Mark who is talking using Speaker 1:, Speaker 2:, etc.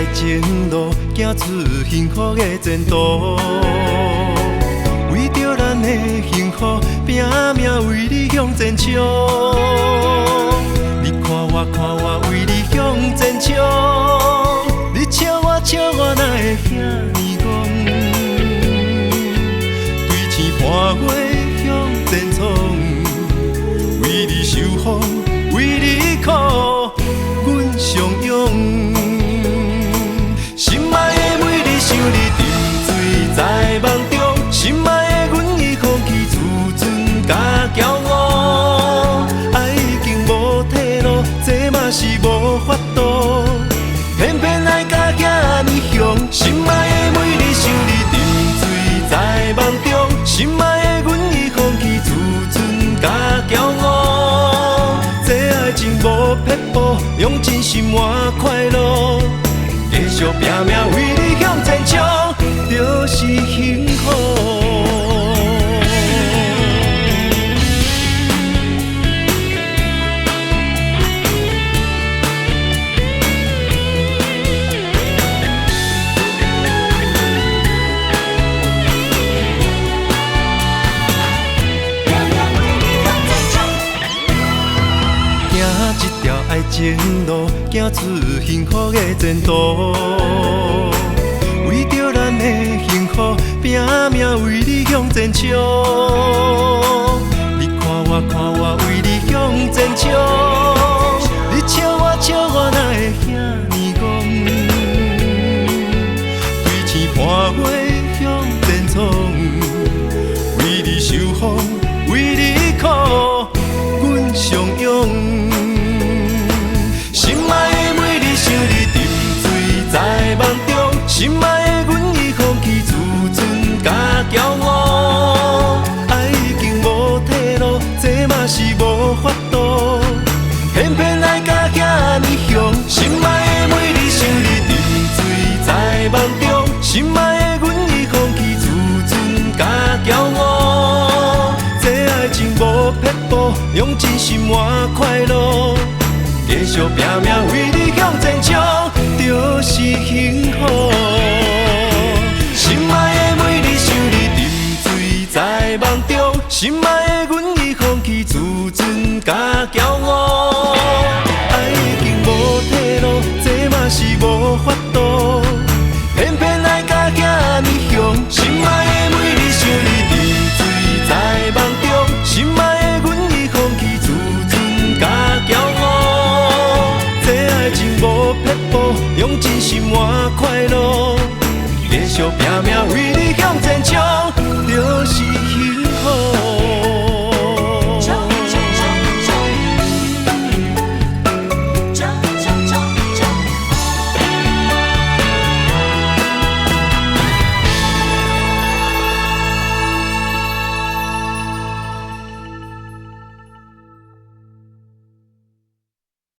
Speaker 1: 爱情路，行出幸福的前途。为着咱的幸福，拼命为你向前冲。你看我，为你向前冲。你笑我，哪会遐尼戆？对天伴月向前冲，为你受风，为你苦，阮相拥。心爱的每日想你沉醉在梦中，心爱的阮已放弃自尊甲骄傲，爱已经无退路，这嘛是无法度，偏偏爱甲遐尼凶。心爱的每日想你沉醉在梦中，心爱的阮已放弃自尊甲骄傲，这爱情无撇步，用真心换快乐。继续拼命为你向前冲，就是幸福。行一条爱情路，行出幸福的前途。为着咱的幸福，拼命为你向前冲。你看我，为你向前冲。你笑我，哪会遐尼戆？对天伴月向前冲，为你受风，为你苦，阮相拥。心爱的每日想你沉醉在梦中，心爱的阮已放弃自尊甲骄傲，爱已经无退路，这嘛是无法度，偏偏爱甲遐尼凶。心爱的每日想你沉醉在梦中，心爱的阮已放弃自尊甲骄傲，这爱情无撇步，用真心换快乐。继续拼命为你向前冲，就是幸福。心爱的每日想你沉醉在梦中，心爱的阮已放弃自尊甲骄傲，爱已经无退路，这嘛是无法度，偏偏爱甲遐尼凶。心爱的每日想你沉醉在梦中，心爱的阮已放弃自尊甲骄傲，爱情无撇步，用真心换快乐，继续拼命为